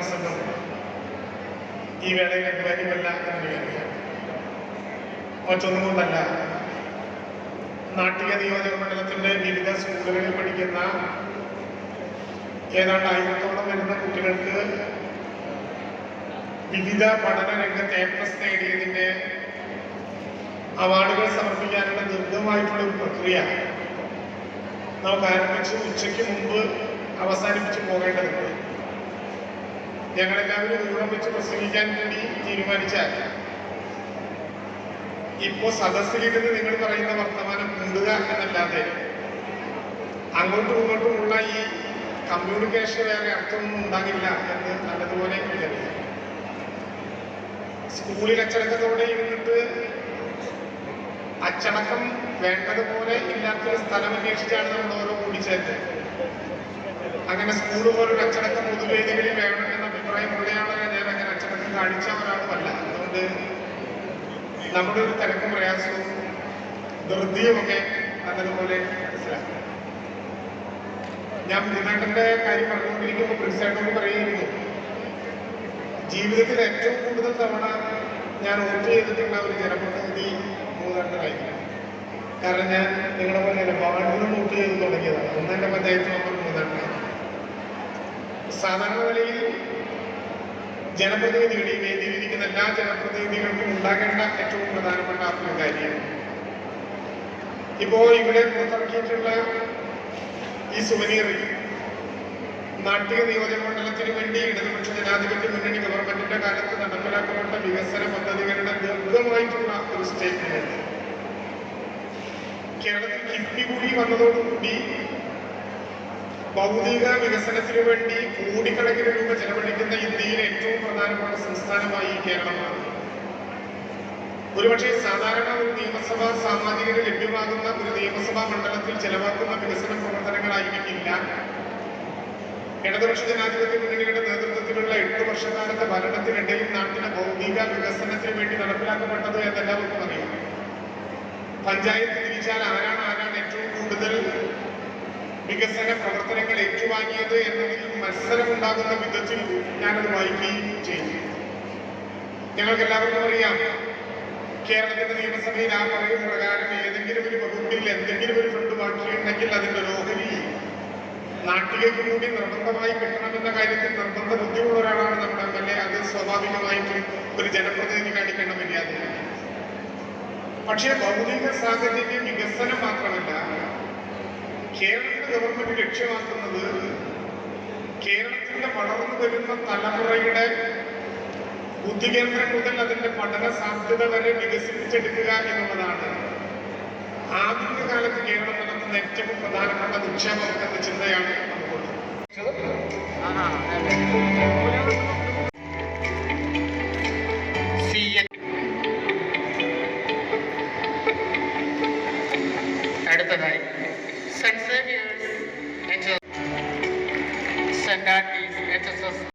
പ്രസംഗം ഈ വേളയിൽ അനിവാര്യമല്ല എന്നറിയാം. മറ്റൊന്നും കൊണ്ടല്ല, നാട്ടിക നിയോജക മണ്ഡലത്തിന്റെ വിവിധ സ്കൂളുകളിൽ പഠിക്കുന്ന ഏതാണ്ട് 1000-ഓളം വരുന്ന കുട്ടികൾക്ക് വിവിധ പഠന രംഗത്ത് A+ നേടിയതിന്റെ അവാർഡുകൾ സമർപ്പിക്കാനുള്ള ദീർഘമായിട്ടുള്ള ഒരു പ്രക്രിയ നമുക്ക് ആരംഭിച്ച് ഉച്ചയ്ക്ക് മുമ്പ് അവസാനിപ്പിച്ച് പോകേണ്ടതുണ്ട്. ഞങ്ങളെല്ലാവരും ഊഴം വെച്ച് പ്രസംഗിക്കാൻ വേണ്ടി തീരുമാനിച്ചാൽ ഇപ്പോ സദസ്സിലിരുന്ന് നിങ്ങൾ പറയുന്ന വർത്തമാനം കൂടുക എന്നല്ലാതെ അങ്ങോട്ടും ഇങ്ങോട്ടുമുള്ള ഈ കമ്മ്യൂണിക്കേഷൻ വേറെ അർത്ഥമൊന്നും ഉണ്ടാകില്ല എന്ന് നല്ലതുപോലെ വിചാരിക്കും. സ്കൂളിൽ അച്ചടക്കത്തോടെ ഇരുന്നിട്ട് അച്ചടക്കം വേണ്ടതുപോലെ ഇല്ലാത്തൊരു സ്ഥലം അന്വേഷിച്ചാണ് നമ്മൾ ഓരോ കൂടിച്ചേരുന്നത്. അങ്ങനെ സ്കൂൾ പോലൊരു അച്ചടക്കം പൊതുവേദികളിൽ വേണം എന്ന അഭിപ്രായമുള്ളയാളെ ഞാൻ അങ്ങനെ അച്ചടക്കം കാണിച്ച ഒരാളുമല്ല. അതുകൊണ്ട് നമ്മുടെ ഒരു തിരക്കും പ്രയാസവും ധൃതിയുമൊക്കെ നല്ലതുപോലെ മനസ്സിലാക്കും. ഞാൻ പുതുനാട്ടന്റെ കാര്യം പറഞ്ഞുകൊണ്ടിരിക്കുമ്പോൾ പ്രിൻസായിട്ടോട് പറയുന്നു, ജീവിതത്തിൽ ഏറ്റവും കൂടുതൽ തവണ ഞാൻ വോട്ട് ചെയ്തിട്ടുള്ള ഒരു ജനപ്രതിനിധി മൂന്നാട്ടനായിരിക്കും. കാരണം ഞാൻ നിങ്ങളെ പോലെ വാർഡിലും വോട്ട് ചെയ്ത് തുടങ്ങിയതാണ്. ഒന്നെൻ്റെ പഞ്ചായത്ത് മെമ്പർ മൂന്നാട്ടനാണ്. സാധാരണ നിലയിൽ ജനപ്രതിനിധികൾ, ഈ വേദിയിലിരിക്കുന്ന എല്ലാ ജനപ്രതിനിധികൾക്കും ഉണ്ടാകേണ്ട ഏറ്റവും പ്രധാനപ്പെട്ട ഒരു കാര്യമാണ് ഇപ്പോ ഇവിടെ പുറത്തിറക്കിയിട്ടുള്ള ഈ സുവനീറിൽ നാട്ടിക നിയോജക മണ്ഡലത്തിന് വേണ്ടി ഇടതുപക്ഷ ജനാധിപത്യ മുന്നണി ഗവൺമെന്റിന്റെ കാലത്ത് നടപ്പിലാക്കപ്പെട്ട വികസന പദ്ധതികളുടെ ദീർഘമായിട്ടുള്ള ഒരു സ്റ്റേറ്റ്മെന്റ്. കേരളത്തിൽ കിഫ്ബി കൂടി വന്നതോടുകൂടി ഭൗതിക വികസനത്തിനു വേണ്ടി കോടിക്കണക്കിന് രൂപ ചെലവഴിക്കുന്ന ഇന്ത്യയിലെ ഏറ്റവും പ്രധാനപ്പെട്ട സംസ്ഥാനമായി കേരളമാണ്. ഒരുപക്ഷെ സാധാരണ ഒരു നിയമസഭാ സാമാജികന് ലഭ്യമാകുന്ന ഒരു നിയമസഭാ മണ്ഡലത്തിൽ ചെലവാക്കുന്ന വികസന പ്രവർത്തനങ്ങളായിരിക്കില്ല ഇടതുപക്ഷ ജനാധിപത്യ മുന്നണിയുടെ നേതൃത്വത്തിലുള്ള 8 വർഷക്കാലത്തെ ഭരണത്തിനിടയിൽ നാട്ടിലെ ഭൗതിക വികസനത്തിന് വേണ്ടി നടപ്പിലാക്കപ്പെട്ടത് എന്നെല്ലാവർക്കും അറിയാം. പഞ്ചായത്ത് തിരിച്ചാൽ ആരാണ് ഏറ്റവും കൂടുതൽ വികസന പ്രവർത്തനങ്ങൾ ഏറ്റുവാങ്ങിയത് എന്നതിൽ മത്സരമുണ്ടാകുന്ന വിധത്തിൽ ഞാനത് വായിക്കുകയും ചെയ്തു. ഞങ്ങൾക്ക് എല്ലാവർക്കും അറിയാം, കേരളത്തിന്റെ നിയമസഭയിൽ ആ പറയുന്ന പ്രകാരം ഏതെങ്കിലും ഒരു വകുപ്പിൽ എന്തെങ്കിലും ഒരു ഫണ്ട് ബാക്കിയുണ്ടെങ്കിൽ അതിന്റെ ഓഹരി നാട്ടിലേക്ക് കൂടി നിർബന്ധമായി കിട്ടണമെന്ന കാര്യത്തിൽ നിർബന്ധ ബുദ്ധിമുള്ള ഒരാളാണ് നമ്മുടെ MLA. അത് സ്വാഭാവികമായിട്ടും ഒരു ജനപ്രതിനിധി കാണിക്കേണ്ട മര്യാദയാണ്. പക്ഷേ ഭൗതിക സാഹചര്യ വികസനം മാത്രമല്ല, കേരളത്തിന്റെ ഗവൺമെന്റ് ലക്ഷ്യമാക്കുന്നത് കേരളത്തിന്റെ വളർന്നു വരുന്ന തലമുറയുടെ ബുദ്ധികേന്ദ്രം മുതൽ അതിന്റെ പഠന സാധ്യത വരെ വികസിപ്പിച്ചെടുക്കുക എന്നുള്ളതാണ് ആധുനിക കാലത്ത് കേരളം നടത്തുന്ന ഏറ്റവും പ്രധാനപ്പെട്ട നിക്ഷേപം എന്ന ചിന്തയാണ് നമുക്കുള്ളത്. അടുത്തതായി സെന്റ് സേവിയേഴ്സ് സെന്റ്